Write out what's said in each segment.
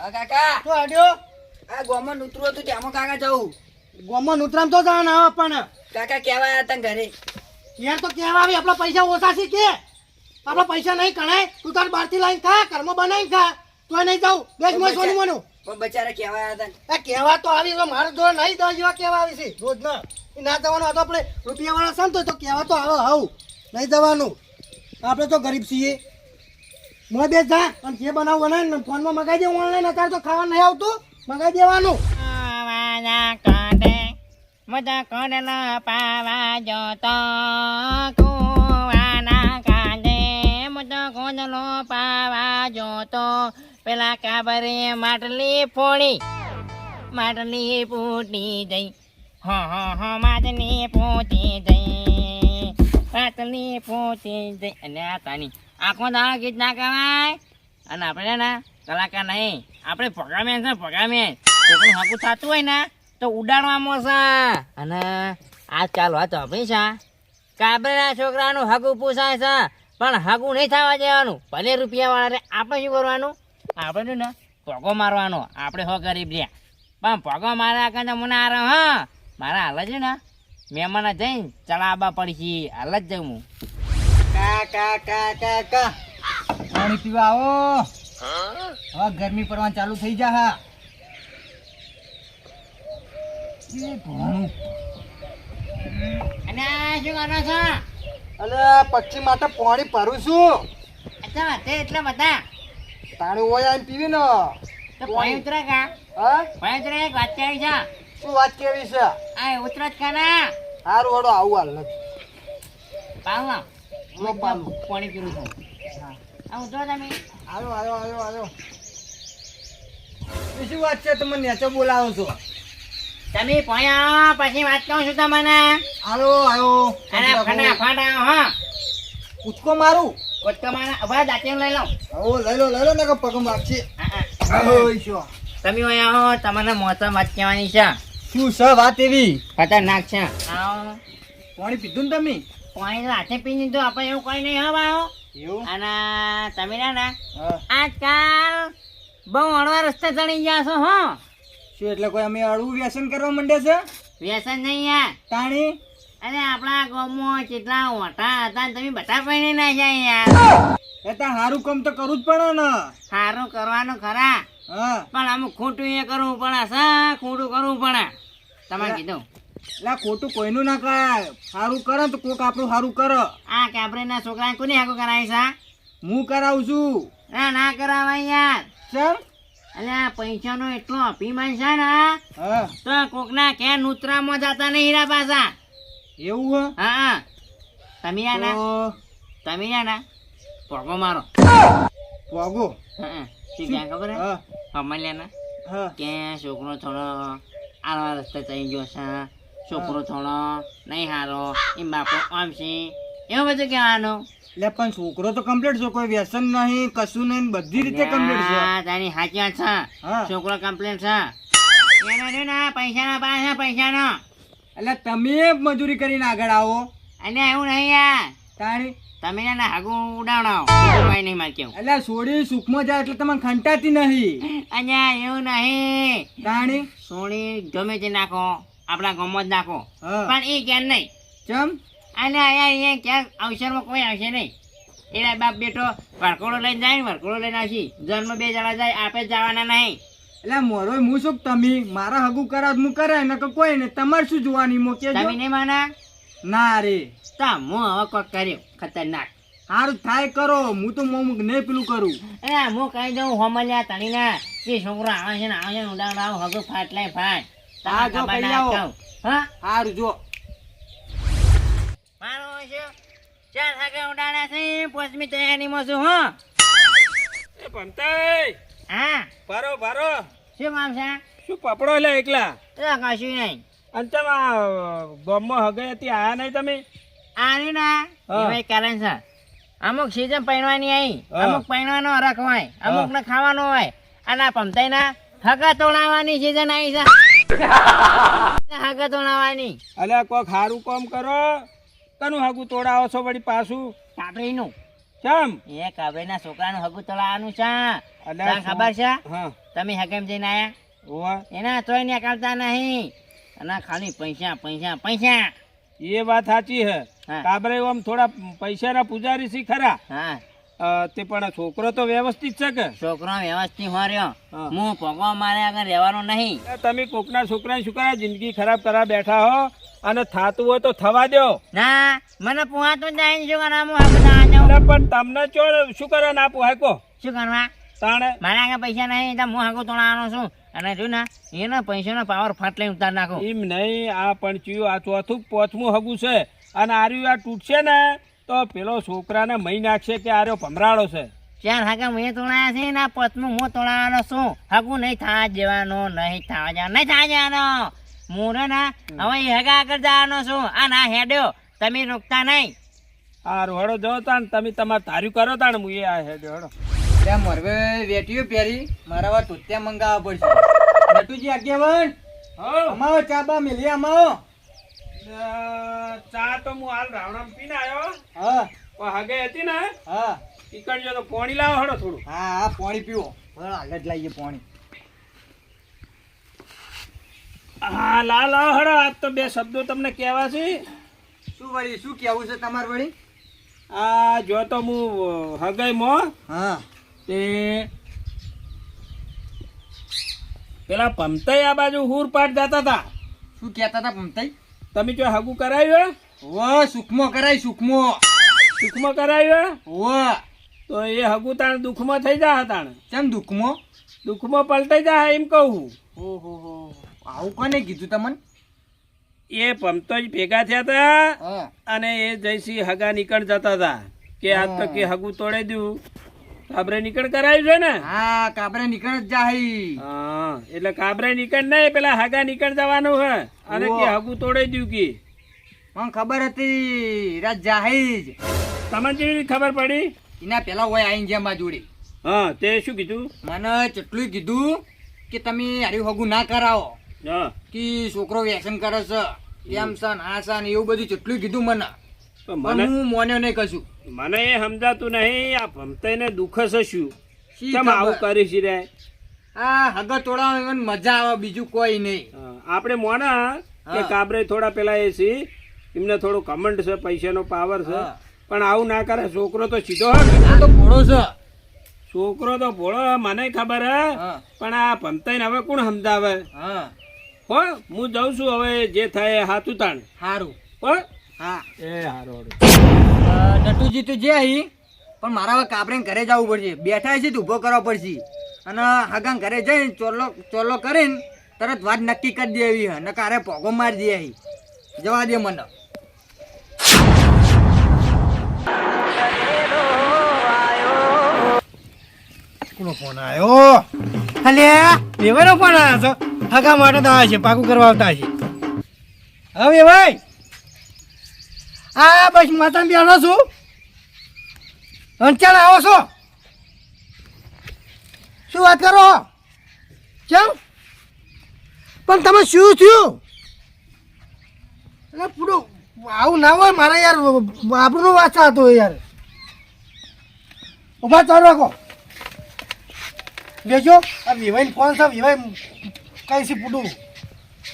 હા કાકા તો આડ્યો આ ગોમાં નૂતરું હતું ત્યાંમાં કાકા જવું. ગોમાં નુતરામ તો જવાનું આવે પણ કાકા કેવા આયા તા ઘરે? યાર તો કેવા આવી આપણા પૈસા ઓછા છે કે આપણા પૈસા નહીં કણાય તું તાર બહારથી લાવીને ખા ઘરમાં બનાવીને ખા તો નહીં જાઉં બેસ મોય સોનું મોનું પણ બચારા કેવા આયા તા? આ કહેવા તો આવી હવે મારો જોડે નહીં દવા જેવા કેવા આવી છે રોજ ના એ ના જવાનું આ તો આપણે રૂપિયા વાળા સંતો તો કહેવા તો આવે હાવ નહીં જવાનું આપણે તો ગરીબ છીએ મોય બેસ જા અને જે બનાવું બનાવીને ફોનમાં મગાવી દે ઓનલાઈન અત્યારે તો ખાવા નહીં આવતું મગાવી દેવાનું મજા કોડલો પાવા જોતો કુવાના કાંડે મજા કોડલો પાવા જોતો પેલા કાબરે માટલી ફૂટી જઈ હો માટલી ફૂટી જઈ માટલી ફૂટી જઈ અને આ તાની આખો દાડો ગીત ના કહેવાય અને આપણે ને કલાકાર નહીં આપણે પગામેન છે પગામેન કોઈ હાકું થતું હોય ને તો ઉડાડવામાં છે અને આ ચાલો આ તો ભાઈ છે કાબરેના છોકરાનું હગું પૂછાય છે પણ હગું નહીં થવા દેવાનું ભલે રૂપિયાવાળા આપણે શું કરવાનું આપણે ને પગો મારવાનો આપણે હો ગરીબ રહ્યા પણ પગો મારા કરતા મને આ રહ્યો હા મારા હાલ છે ને મહેમાન જઈને ચલાવવા પડશે હાલ જ જાઉં હું કાકા પાણી પીવા આવો હવે ગરમી પડવાની ચાલુ થઈ જા હા અને શું કરો છો અલે પક્ષી માટે પાણી ભરું છું અચ્છા વાતે એટલા બધા તાણી ઓય આવીને પીવી ને તો પાણી ઉતરે કા હા પાણી ઉતરે એક વાત કેવી છે શું વાત કેવી છે આ ઉતરો જ ખાના હારું વડો આવું હાલ પાવું લો પાલું. પાણી પીવું છું આ ઉતરો તમે આવ્યો શું વાત છે તમે નેચો બોલાવો છો તમે ભણ્યા પછી વાત કહું છું તમને આવ્યો અને ફટાફટ હા ઉચકો મારું કોચકા મારા અભા દાંતી લઈ લઉં લઈ લો ને કે પગમ રાખશે તમે અહીંયા હો તમને મોસમ વાત કહેવાની છે શું છે વાત એવી ખતરનાક છે આવો પાણી પીધું ને તમે પાણી હાથે પી લીધું આપણે એવું કઈ નહીં હવે આવો એવું અને તમે ને હા આજકાલ બહુ અણવા રસ્તે ચડી ગયા છો હો શું એટલે કોઈ અમે અળવું વ્યસન કરવા માંડે છે વ્યસન નહીં યાર તાણી અરે આપણા ગામમાં કેટલા ઓટા હતા ને તમે બધા પૈણે નાખ્યા યાર એ તો સારું કામ તો કરવું જ પડે ને સારું કરવાનું ખરા હા પણ અમુક ખોટું એ કરવું પડે ખોટું કરવું પડે તમારે કીધું એટલે ખોટું કોઈનું ના કરાય સારું કરે તો કોક આપણું સારું કરે આ કાબરેના છોકરાને કોની હાકું કરાવી છે હું કરાવું છું ના કરાવાય યાર સર એટલે આ પૈસાનો એટલો અભિમાન છે ને હા તો કોકના કે નૂતરામાં જતા નહીં હીરા પાછા એવું હે હા તમે યાર ના તો તમે યાર ના પગો મારો વાગો હા શું ક્યાં ખબર હે હા અમલ્યાના હા કે છોકરો થોડો આવા રસ્તે ચડી ગયો છે છોકરો થોડો નહીં હારો એમ બાપો આમ છે એવું બધું કહેવાનું એટલે પણ છોકરો તો કમ્પ્લીટ છે કોઈ વ્યસન નહીં કશું નહીં બધી રીતે કમ્પ્લીટ છે તારી સાચી વાત છે હા છોકરો કમ્પ્લેન છે એનો ને ના પૈસાના પાસે પૈસાનો એટલે તમે મજૂરી કરીને આગળ આવો અને એવું નહીં યાર તાણી તમે ને હાગું ઉડાવડાવો કઈ નહીં મારે કેવું એટલે સોડી સુખમાં જાય એટલે તમને ખંટાતી નહીં અને એવું નહીં તાણી સોળી ગમે તે નાખો આપણા ગામમાં જ નાખો હા પણ એ ક્યાં નહીં ચમ અને અહીંયા ક્યાંક અવસરમાં કોઈ આવશે નહીં એના બાપ બેટો વરકોડો લઈને જાય ને વરકોડો લઈને આવશે જન્મ બે જણા જાય આપે જવાના નહીં એટલે મોરો હું શું તમે મારા હગું કરાવ હું કરે ને કે કોઈ ને તમારે શું જોવાની મોકે તમે નહીં માના ના રે તો હું હવે કોક કર્યું ખતરનાક સારું થાય કરો હું તો મોમુક નહીં પેલું કરું અરે હું કહી દઉં હોમલ્યા તણીના કે છોકરો આવે છે ને ઉડાવડાવ હગો ફાટલાય ફાટ હા, જો ખબર કહી ના આવો. કહું. હા સારું જો મારો છે ચાર હગા ઉડાડ્યા છે પોચમી તૈયારીમાં છું હો એ ભમતાઈ હા ભારો ભારો શું કામ છે શું પપડો લે એકલા એ કશું નહીં અને તમે આ ગામમાં હગાઈ હતી આયા નહીં તમે આની ના હા. એમાં એક કારણ છે અમુક સીઝન પહેરવાની આવી હા. અમુક પહેરવાનો હરખ હોય અમુક ને ખાવાનો હોય અને આ પમતાઈ ના હગા તોડાવવાની સીઝન આવી છે હગા તોડાવવાની અલ્યા કોક સારું કામ કરો કનું હાગું તોડાવો છો વળી પાછું કાપડીનું ચમ એ કાબરેના છોકરાનું હગું તળાવવાનું છે. અલ્યા તને ખબર છે? હા તમે હગેમ જઈને આયા ઓવા એના તોય નીકળતા નહીં અને ખાલી પૈસા પૈસા પૈસા. એ વાત સાચી હે. હા. કાબરે આમ થોડા પૈસાના પૂજારી સી ખરા હા તે પણ છોકરો તો વ્યવસ્થિત છે કે છોકરો વ્યવસ્થિત હો રહ્યો. હા. હું પગો મારે આગળ રહેવાનો નહીં. તમે કોકના છોકરાને શું કરા જિંદગી ખરાબ કરા બેઠા હો અને થાતું હોય તો થવા દો. ના મને પુહાતું જાય શું કરવા હું હગું તળાવવા જાઉં? અરે પણ તમને ચો શું કરે ના પોહાય કો શું કરવા? તાણે મારા આગળ પૈસા નહીં તો હું હગું તળાવવાનો છું. અને જો ને એનો પૈસાનો પાવર ફાટ લઈને ઉતાર નાખું. એમ નહીં આ પણ ચિયું આ ચોથું પોચમું હગું છે અને આર્યું આ તૂટશે ને તો પેલો છોકરાને મહી નાખશે કે આર્યો ભમરાળો છે. ચાર હાગા મેં તોડાયા છે ને પચમું હું તોડાવાનો છું. હગું નહીં થવા જવાનો નહીં થવા જવાનો નહીં થવા જવાનો. હું રે ને હવે એ હગા આગળ જવાનો છું. આ ના હેડ્યો તમે રોકતા નહીં. આ રોડો જો તાણ તમે તમારે તાર્યું કરો તાણ હું એ આ હેડે હડો. ત્યાં મરવે વેટીઓ પહેરી મારા વા ટોટ્યા મંગાવવા પડશે. નટુજી આગેવાન અમાવો ચા બા મેલી અમાવો. ચા તો હું હાલ રાવણામ પીને આવ્યો હા પણ હગે હતી ને હા ઈકણ જો તો પાણી લાવો હડો થોડું. હા હા પાણી પીવો. હાલ જ લાવીએ પાણી. હા લાવો હડો. આજ તો બે શબ્દો તમને કહેવા છે. શું વળી શું કેવું છે તમારે વળી? આ જો તો હું હગાઈ મો હા તે પેલા પમતાઈ આ બાજુ હુર પાટ જતા હતા. શું કહેતા હતા પમતાઈ? તમે જો હગું કરાવ્યું ઓ સુખમો કરાય સુખમો. સુખમાં કરાવ્યું ઓ તો એ હગું તાણ દુઃખમાં થઈ જા તાણ કેમ દુઃખમો? દુઃખમાં પલટાઈ જા એમ કહું. ઓહો આવું કોને કીધું તમને? એ પમતો જ ભેગા થયા હતા હા અને એ જયસિંહ હગા નીકળ જતા હતા કે આજ તો કે હગું તોડી દઉં કાબરે નીકળ કરાવ્યું છે ને. હા કાબરે નીકળ જ જાહી. હા એટલે કાબરે નીકળ નહીં પેલા હગા નીકળ જવાનું હે અને કે હગું તોડી દઉં કે મને ખબર હતી રાત જાહી જ. તમને કેવી રીતે ખબર પડી? એના પેલા હોય આઈને જેમ આ જોડી હા તે શું કીધું? મને કેટલું કીધું કે તમે હારી હગું ના કરાવો હા કે છોકરો વ્યસન કરે છે એમ સન આ સન એવું બધું કેટલું કીધું મને. તો પણ મને હું મોન્યો નહીં કશું. મને એ સમજાતું નહીં આ ભમતાઈને દુઃખ છે શું શી કેમ આવું ખબર? કરીશ રે? આ હગા તોડાવવાની મને મજા આવે બીજું કોઈ નહીં. આપણે મોના કે હા. કાબરે થોડા પેલા એ છે એમને થોડું કમંડ છે પૈસાનો પાવર છે હા. પણ આવું ના કરે. છોકરો તો સીધો હે આ તો ઘોડો છે. છોકરો તો ભોળો હે, મને ખબર હે હા પણ આ ભમતાઈને હવે કોણ સમજાવે? હા હો હું જાઉં છું હવે જે થાય એ હાથું તાણ સારું. હો હા એ હારો નટુજી તો જે અહીં પણ મારા હવે કાબરે ઘરે જવું પડશે. બેઠા છે તો ઊભો કરવો પડશે અને હગા ઘરે જઈને ચોલો કરીને તરત વાત નક્કી કરી દેવી હે ને કારે પોગો મારી દે અહીં. જવા દે મને. કોનો ફોન આવ્યો? અલે વેવાઈનો ફોન આવ્યો છે. હગા માટે તો આવે છે, પાકું કરવા આવતા છે. હવે ભાઈ આ બસ માતા બેઠો છું. અંચાલ આવો છો? શું વાત કરો? કેમ પણ તમે શું થયું? એટલે પૂરું આવું ના હોય મારે યાર. આપણું વાંચા હતો યાર. ઉભા ચાલો રાખો. બેજો આ વિવાઈ ફોન છે. વિવાઈ કઈ છે પૂડું?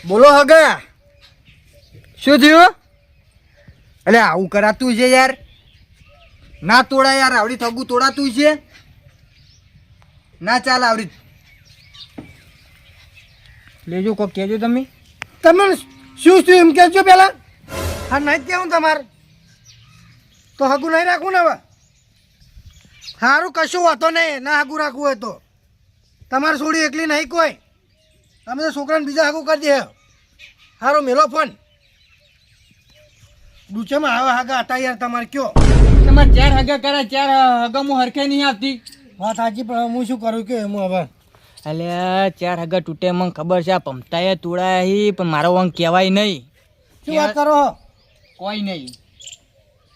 બોલો હગા શું થયું? એટલે આવું કરાતું છે યાર. ના તોડા યાર. આવડી થગું તોડાતું છે ના. ચાલ આવડી લેજો કોક કહેજો તમે. તમે શું થયું એમ કહેજો પેલા. હા નહીં જ કહેવું તમારે તો હગું નહીં રાખવું ને હવે. સારું કશું વાતો નહીં. ના હગું રાખવું હોય તો તમારે છોડી એકલી નહીં કોઈ. તમે તો છોકરાને બીજા હગું કરી દે. સારું મેલો ફોન. ડૂચામાં આવા હાગા હતા યાર તમારે કયો? તમારે ચાર હગા કરે ચાર હગા હું હરખે નહીં આવતી. વાત સાચી પણ હું શું કરું કે હું હવે અલ્યા ચાર હગા તૂટે મને ખબર છે. આ પમતાએ તોડાયા પણ મારો વાંક કહેવાય નહીં. શું વાત કરો? કોઈ નહીં.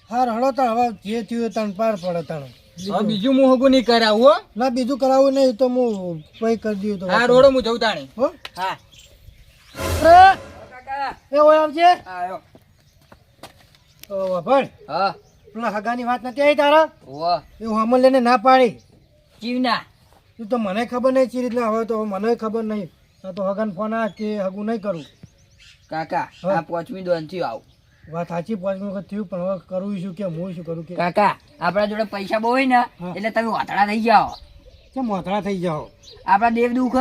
હાર હળો તાણ હવે જે થયું તણ પાર પડે તાણ. હવે બીજું હું હગું નહીં કરાવું હો. ના બીજું કરાવવું નહીં તો હું કઈ કરી દઉં તો. હા રોડો હું જઉં તાણે. હો હા એ હોય આવજે. આવ્યો. ભાઈ હા પેલા હગાની વાત નથી આવી તારા ઓહ એવું હમણ લઈને ના પાડી જીવના તું તો મને ખબર નહીં ચી રીતના હવે તો મને ખબર નહીં આ તો હગાને ફોન આ કે હગું નહીં કરું કાકા હા. આ 5મી દોન થી આવ વાત સાચી 5 વખત થયું પણ હવે કરવું શું કે હું શું કરું કે કાકા આપણા જોડે પૈસા બહુ હોય ને હા. એટલે તમે વાતડા થઈ જાઓ કેમ મોથળા થઈ જાઓ આપણા દેવ દુઃખ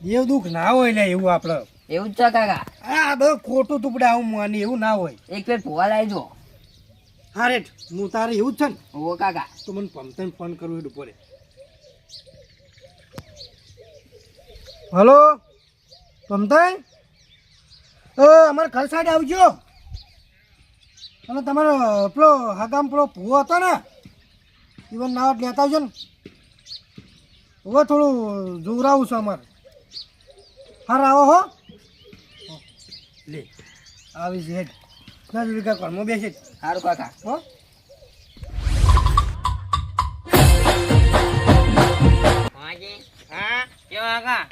દેવ દુઃખ ના હોય ને એવું આપણે એવું જ છે કાકા આ બધું ખોટું ટુકડા આવું માની એવું ના હોય એક ફેર ભોવા લાવી દો હા રેટ હું તારે એવું જ છે ને ઓ કાકા તો મને પમતાને ફોન કરવો એ પડે હલો પમતાઈ અમારે ઘર સાઈડ આવજો અને તમારો પેલો હગામ પેલો ભૂવો હતો ને ઇવન નાવટ લેતા આવજો ને હવે થોડું જોવરાવું છું અમારે હા આવો હો લે આવી છે હેડ ના જોડી કાંઈ ઘરમાં બેસી સારું કાકા હો હાજી હા કેવા કાકા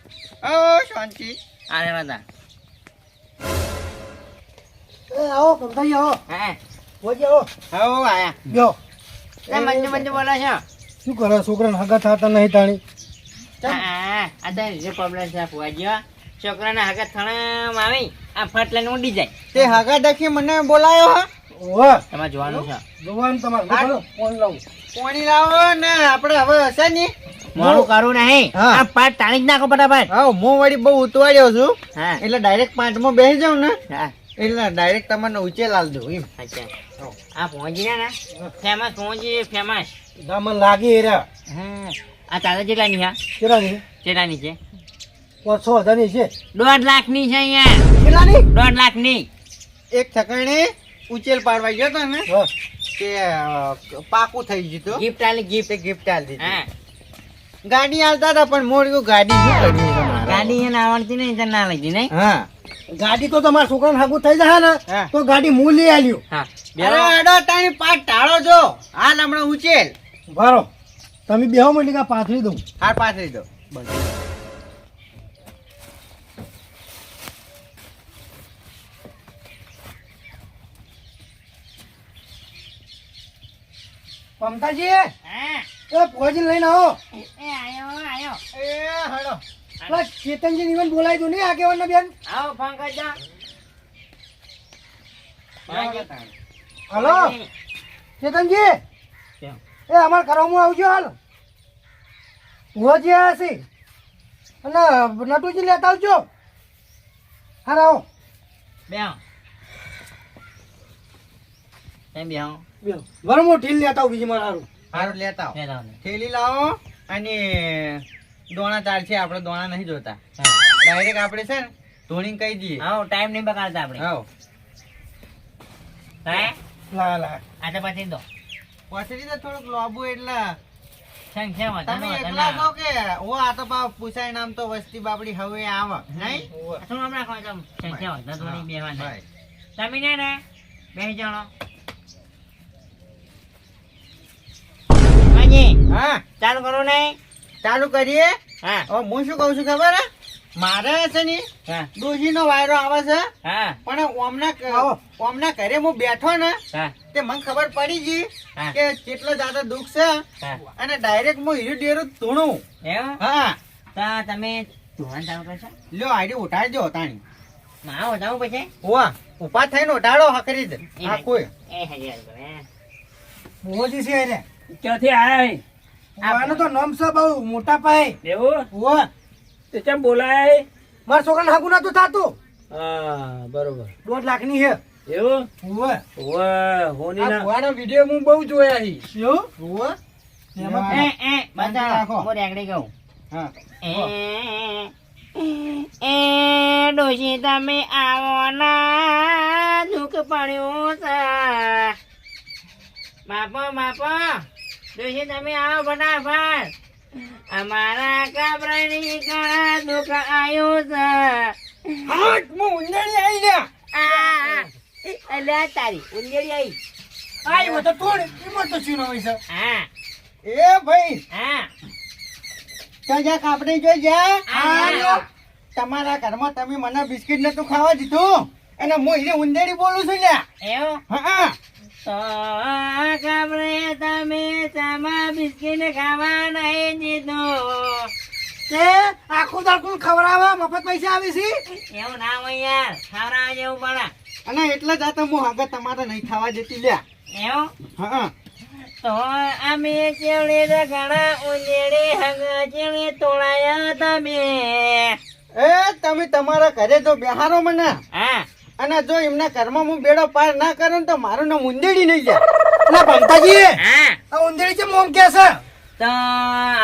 ઓ શાંતિ આરે વાતા એ આવો પમતાઈ આવો હા હોજી આવો હો આયા જો તે મંજુ મંજુ બોલો છો શું કરે છોકરાને હગા થતા નહીં તાણી હા આ તો જે પ્રોબ્લેમ છે ફુવાજી છોકરાના હગા થણામ આવી આ ફટ લઈને ઉડી જાય તે હગા દખી મને બોલાયો હા ઓહો તમારે જોવાનું છે જોવાનું તમારે ફોન લાવું પાણી લાવો ને આપણે હવે હશે ને મોડું કરું નહીં હા. આ પાટ ટાણી જ નાખો ફટાફટ હા હું વળી બહુ ઉતવાડ્યો છું હા એટલે ડાયરેક્ટ પાંચમાં બેસી જાઉં ને હા એટલે ડાયરેક્ટ તમને ઉચેલ આલ દઉં એમ અચ્છા આ પહોંચી ને ફેમસ પહોંચી ફેમસ દામન લાગી એ રહ્યા હા આ તારા જેટલાની હા કેટલાની જેટલાની છે 5,000 છે 1.5 લાખની છે અહીંયા કેટલાની 1.5 લાખની એક ઠકાણે ઉચેલ પાડવા ગયો તો ને હા તે પાકું થઈ ગયું હતું ગિફ્ટ આલી ગિફ્ટ ગિફ્ટ આલ દીધી હા ગાડી આલતા હતા પણ મોડ્યું ગાડી શું કરવી તમારે? ગાડી એને આવડતી નહીં તો ના લઈ નહીં હા ગાડી તો તમારા છોકરાને હાગું થઈ જાય ને હા. તો ગાડી હું લઈ આલ્યું હા અરે અડો તાણી પાટ ટાળો જો હાલ હમણાં ઉચેલ ભારો તમે બેહો મને કા પાથરી દઉં હાર પાથરી દો મમતાજી હા એ પહોંચી લઈને આવો એ આયો એ હડો પેલા ચેતનજી નિવન બોલાવી દો નહીં આગેવાન બેન આવો ફોન કરજો હલો ચેતનજી કેમ? એ અમારે ઘરમાં આવજો હાલ હોજી આવ્યા છે અને નટુજી લેતા આવજો હા આવો બેહો એમ બેહો વરમો ઢીલ લેતા આવું બીજી મારે હારું હારું લેતા આવો. બેહો થેલી લાવો અને દોણા ચાલ છે આપણે દોણા નહીં જોતા ડાયરેક્ટ આપણે છે ને ધોણી કહી દઈએ આવો ટાઈમ નહીં બગાડતા આપણે હા હે લા લા આ તો પછી દો પછી તો થોડુંક લોબુ એટલે સંગ છે તમે એકલા કહો કે ઓ આ તો બા પૂછાય નામ તો વસ્તી બાપડી હવે આવે નહીં શું હમણાં કોઈ તો સંગ છે વધા થોડી બેહવાના ભાઈ. તમે ને બેસી જાણો હાજી હા ચાલુ કરો ને ચાલુ કરીએ હા હવે હું શું કહું છું ખબર હે? મારે છે ને હા ડોશીનો વાયરો આવે છે હા પણ આવો. ઓમના ઘરે હું બેઠો ને હા તે મને ખબર પડી ગઈ હા. કે કેટલો જ્યાદા દુઃખ છે હા અને ડાયરેક્ટ હું હીરો ડેરું ધૂણું એમ હા તો તમે ધોવાનું ચાલુ કરશો લ્યો આઈડી ઉઠાડજો તાણી માં વધાવું પછી હોવા ઉભા થઈને ઉઠાડો હકરી દે હા કોઈ એ હજી હોજી છે એને ક્યાંથી આયા આનો તો નામ છે બહુ મોટા પાયે એવું હોવા તે કેમ બોલાય મારા છોકરાને હાગું નતું થતું હા બરોબર 1.5 લાખની છે એવું હોવે ઓવે હોની આ ના ભુવાનો વિડીયો હું બહુ જોયા છી એવું હોવા એમાં એ બધા રાખો. હું રેગડી કહું હા એ ડોશી તમે આવો ના દુઃખ પડ્યું છે માપો ડોશી તમે આવો ફટાફટ અમારા કાબરાની ઘણા દુઃખ આવ્યું છે હાટ હું ઉંદરડી આવી લ્યા આ અલ્યા તારી ઉંદેડી આવી આઈ મત તોડ એમાં તો ચીનો હોય છે હા એ ભાઈ હા ત્યાં જ્યાં કાપડી જોઈ જા હા. તમારા ઘરમાં તમે મને બિસ્કિટ નતું ખાવા દીધું અને હું એને ઉંદેડી બોલું છું લ્યા એવું હા તો ગામડે તમે ચામાં બિસ્કીટ ખાવા નહીં દીધું. તે આખું દાખલું ખવડાવવા મફત પૈસા આવે છે એવું ના હોય યાર, ખાવડાવવા જેવું પડે. અને એટલે જ આ તો હું આગળ તમારે નહીં ખાવા દેતી લ્યા. એવું હા તો અમે ચેવડે ઘણા ઉંદેડી હગ ચેવડે તોડાયા તમે. એ તમે તમારા ઘરે જો બેહારો મને, હા અને જો એમના ઘરમાં હું બેડો પાર ના કરું ને તો મારું નામ ઉંદેડી નહીં જાય. એટલે ભંતાજી હા આ ઉંદેડી છે મોમ કે છે તો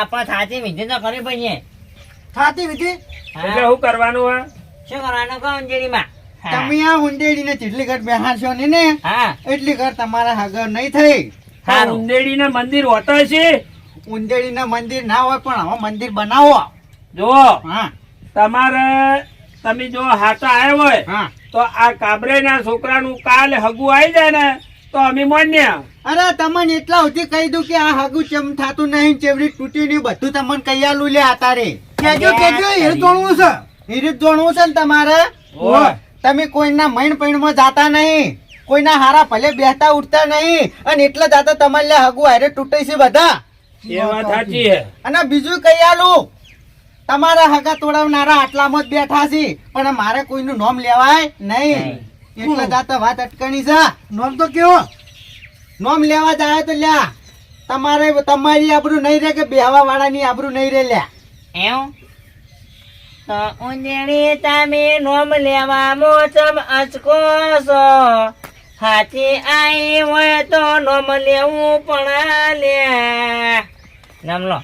આપણે સાચી વિધિ તો કરવી પડશે. થાતી વિધિ એટલે હા શું કરવાનું હે? શું કરવાનું કહો ઉંદેડીમાં? તમે આ ઉંદેડી ને જેટલી ઘર બેહારશો ને હા એટલી ઘર તમારા હગર નહીં થઈ. આ સારું. ઉંદેડીના મંદિર હોતા છે. ઉંદેડી ના મંદિર ના હોય પણ હવે મંદિર બનાવો. જુઓ હા તમારે તમે જો હાથા આવ્યા હોય હા તો આ કાબરેના છોકરાનું કાલે હગું આવી જાય ને તો અમે માન્યા. અરે તમને એટલા સુધી કહી દઉં કે આ હગું ચમ થાતું નહીં, ચેવડી તૂટ્યું નહીં, બધું તમને કહી આલું લે આતારે. કેજો કેજો એ તોડવું છે હિરીત જોણવું છે ને તમારે. ઓય. તમે કોઈના મૈણ પૈણમાં જાતા નહીં, કોઈના હારા ભલે બેહતા ઉઠતા નહીં, અને એટલે જાતા તમારે લે હગું હારે તૂટે છે બધા. એ વાત સાચી હે. અને બીજું કહી આલું, તમારા હગા તોડાવનારા આટલામાં જ બેઠા છે, પણ મારે કોઈનું નામ લેવાય નહીં. એટલે જાતા વાત અટકણી છે. નામ તો કેવો નામ લેવા જાય તો લ્યા તમારે તમારી આબરૂ નહીં રહે કે બેહવા વાળાની આબરૂ નહીં રહે લ્યા. એવું તો ઉંદેડી તમે નોમ લેવામાં ચમ અચકો છો. હાથી આઈ હોય તો નોમ લેવું પણ લે. નામ લો.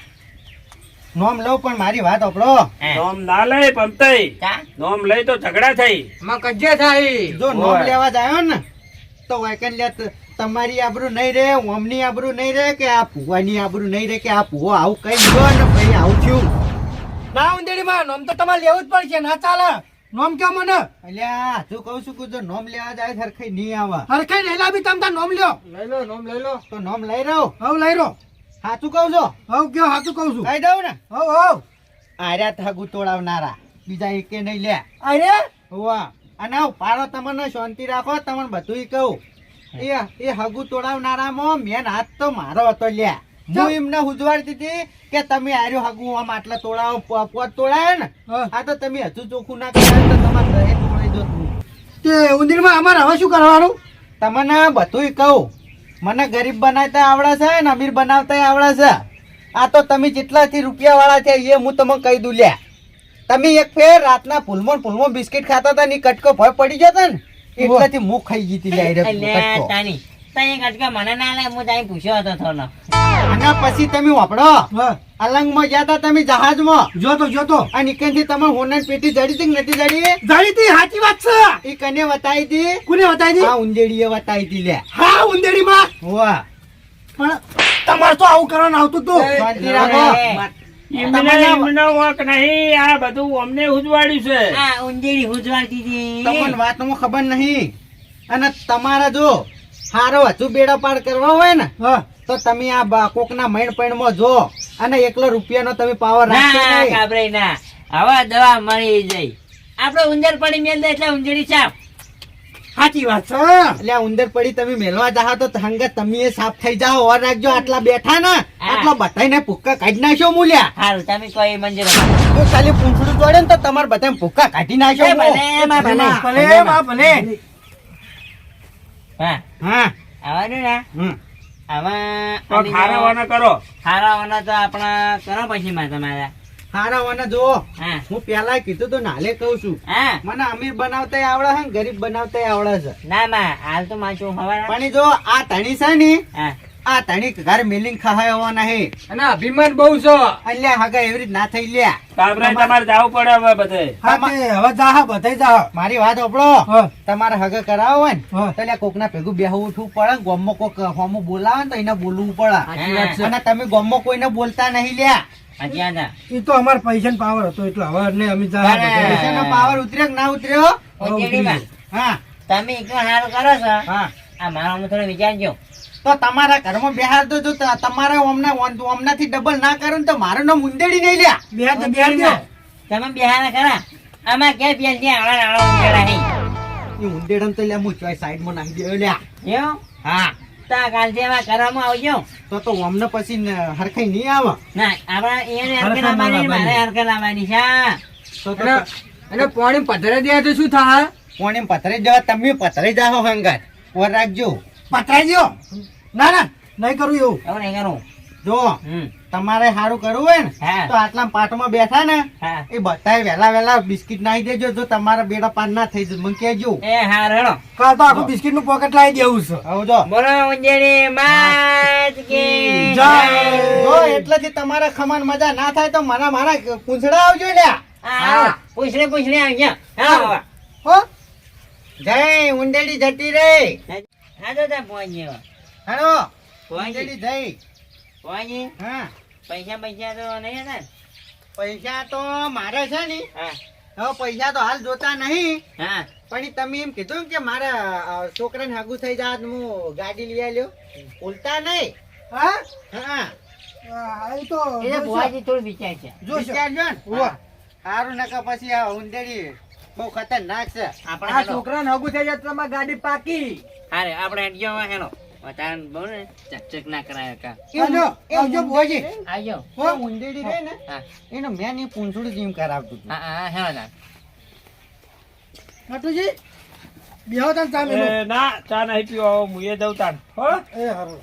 નામ લઉં પણ મારી વાત આપણો. હા. નોમ ના લઈ પમતાઈ. ચા? નોમ લઈ તો ઝઘડા થઈ. માં કજ્જે થાય જો નામ ઓય. લેવા જાય ને તો વાયકન લ્યા તમારી આબરૂ નહીં રહે, ઓમની આબરૂ નહીં રહે કે આ ભુવાની આબરૂ નહીં રહે કે આ ભુવો આવું કઈ ગયો ને ભાઈ આવું થયું. ના ઉંદેડી માં નામ તો તમારે લેવું જ પડશે ના ચાલે નામ કેવો મને અલ્યા હજુ કહું છું કે જો નામ લેવા જાય સરખઈ નહીં આવે. હરખાઈ રહેલા બી તમે તાર નામ લ્યો લઈ લો નોમ લઈ લો. તો નામ લઈ રહ્યો. હવ લઈ રો સાચું કહું છો? હવ કયો હાચું કહું છું કહી દઉં ને. હવ હવ આર્યા થગુ તોડાવનારા બીજા એકે નહીં લે. અરે વાહ. અને આવ પાડો તમને શાંતિ રાખો, તમને બધું કહું. એ હગુ તોડાવનારામાં મેન હાથ તો મારો હતો લ્યા. હું એમને ઉજવાડતી હતી કે તમે આર્યો હગુ આમ આટલા તોડાવો, પોત તોડાયો ને હા. આ તો તમે હજુ ચોખ્ખું ના કરાય તો તમારે ઘરે તોડાઈ દો. તે ઉંદેડી માં અમારે હવે શું કરવાનું તમને બધું કહું. મને ગરીબ બનાવતા આવડે છે ને અમીર બનાવતા આવડે છે. આ તો તમે જેટલાથી રૂપિયા વાળા છે એ હું તમને કહી દઉં લ્યા. તમે એક ફેર રાતના ફૂલમાં બિસ્કિટ ખાતા હતા ને ઈ કટકો ભય પડી જતો ને એટલાથી મુખ ખાઈ ગઈ હતી લ્યા એ અલ્યા કટકો. તાની તઈ કટકા મને ના લે, હું તાઈ પૂછ્યો હતો થોડો. અને પછી તમે વાપરો હા અલંગમાં ગયા હતા તમે જહાજમાં, જોતો આ નીકળથી તમે હોનાની પેટી જડી હતી કે નથી જડી? જાણી તી સાચી વાત છે એ કને વતાઈ હતી? કોને બતાવી આ ઉંદેડીએ વતાઈ હતી લ્યા. હા ઉંદેડી માં વાહ. પણ તમારે તો આવું કરવાનું આવતું તું શાંતિ રાખો. એમનો વાંક નહીં, આ બધું અમને ઉજવાડ્યું છે. આ ઉંદેડી ઉજવાડતી હતી. તમને વાતમાં ખબર નહીં. અને તમારા જો હારો હજુ બેડા પાર કરવા હોય ને હા તો તમે આ કોકના મૈણ પૈણમાં જો અને એકલો રૂપિયાનો તમે પાવર રાખશો ના નહીં. કાબરે ના, હવે દવા મળી જાય. આપડે ઉંદર પડી મેલ દે એટલે ઉંદેડી સાફ. સાચી વાત છે એટલે આ ઉંદર પડી તમે મેલવા જાઓ તો હંગત તમે એ સાફ થઈ જાઓ. ઓર રાખજો આટલા બેઠા ને આટલા બધાને ભૂક્કા કાઢી નાખ્યો મૂલ્યા. સારું તમે કોઈ મંજૂર જો ખાલી પૂંછડું તોડે ને તો તમારે બધા ભૂક્કા કાઢી નાખ્યો. ભલે ભલે માં ભલે હા હા આવવાનું ને હમ. આમાં તો ખારાવાના કરો. ખારાવાના તો આપણા કરો પછી માં તમારા. હારા વાના જુઓ, હા હું પેલા કીધું તો નાલે કહું છું હા મને અમીર બનાવતા આવડે છે ને ગરીબ બનાવતા આવડે છે. ના માં હાલ તો માચું હવાના. પણ જો આ ધણી છે ને હા આ ધણી ઘર મેલિંગ ખાવા નહીં. અને અભિમાન બહુ છે. અલ્યા હગા એવી રીત ના થઈ લ્યા. કાબરે તમારે જવું પડે હવે બધે. હા તે હવે જા બધે જા મારી વાત ઓપડો. હા તમારે હગા કરાવો હોય ને હા. તો લ્યા કોકના ભેગું બેહવું ઉઠવું પડે. ગોમમાં કોક હોમું બોલાવે ને તો એને બોલવું પડે. સાચી વાત છે. અને તમે ગોમમાં કોઈને બોલતા નહીં લ્યા. હજી હતા એ તો અમારે પૈસા પાવર હતો એટલે હવે એટલે અમે જા બરાબર. બધે. પૈસાનો પાવર ઉતર્યો કે ના ઉતર્યો? ઉંદેડીમાં હા તમે એકલો હારું કરો છો. હા. આ મારા હું થોડું વિચારજો. તો તમારા ઘરમાં બેહાર દો. જો તમારે ઓમનાથી ડબલ ના કરો ને તો મારું નામ ઉંદેડી નહીં લ્યા. બેહાર દો. તમે બિહાર ખરા આમાં ક્યાં પેલ ત્યાં આવડા આવડા ઉંદેડા નહીં. એ ઉંદેડમ તો લ્યા હું ચોય સાઈડમાં નાખી દેયો લ્યા. એવું હા તા કાલ જેવા કરવામાં આવજો. તો અમને પછી હરખાઈ નહીં આવે. ના આપણે એને હરકે લાવવાની, મારે હરકે લાવવાની છે. તો અને પાણી પધરે દે તો શું થાય? કોને પથરાઈ જવા, તમે પથરાઈ જાઓ હંગાત. ઓર રાખજો. પતરાઈ દ્યો. ના ના નહીં કરું એવું. એવું નહીં કરું. જો હમ. તમારે સારું કરવું હોય ને હા. તો આટલા પાટમાં બેઠા ને હા. એ બધાય વેલા બિસ્કિટ નાખી દેજો. જો તમારા બેડા પાન ના થઈ જાય મને કહેજો. એ હાર હેડો. કાલ તો આખું બિસ્કિટ નું પોકેટ લાવી દેવું છે. આવજો. બોલો ઉંજેડી માત કી જય. જો એટલેથી તમારા ખમાન મજા ના થાય તો મારા પૂંછડા આવજો લ્યા. હા પૂછડે આવજો. હા હો જય ઉંદેડી જતી રે. હા તો ત્યાં પહોંચ્યો. હાલો પહોંચી. ઉંદેડી જઈ. પહોંચી. હા પૈસા તો નહીં હતા ને? પૈસા તો મારે છે ને. હા હવે પૈસા તો હાલ જોતા નહીં. હા પણ ઈ તમે એમ કીધું કે મારા છોકરાને હાગું થઈ જાય તો હું ગાડી લઈ આવ્યો. ભૂલતા નહીં. હા હા એ તો એ તો ભુવાજી થોડું વિચાર છે. વિચારજો ને. ઉવ્વ. સારું નકા પછી આ ઉંદેડી બહુ ખતરનાક છે. આપણે આ હેડો. છોકરાને હગું થઈ જાય તો તમારી ગાડી પાકી. હારે આપણે હેડજો હવે હેડો. વધારે બહુ ને ચકચક ના કરાય કા. આવજો આવજો ભુવાજી. આવજો. હો ઉંદેડી રે ને હા એને મેં ની પૂંછડું જેમ કરાવતું હતું. હા હેડો તાર. નટુજી બેહો તને ચા મેલો. એ ના ચા નહીં પીવો, હું એ દઉં તાન હો. એ હારું.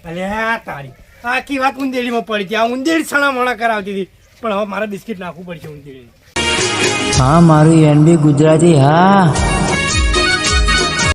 અલ્યા તારી આખી વાત ઉંદેડીમાં પડી હતી. આ ઉંદેડી સણા મોણા કરાવતી હતી પણ હવે મારે બિસ્કિટ નાખવું પડશે ઉંદેડી. હા મારું એનબી ગુજરાતી હા.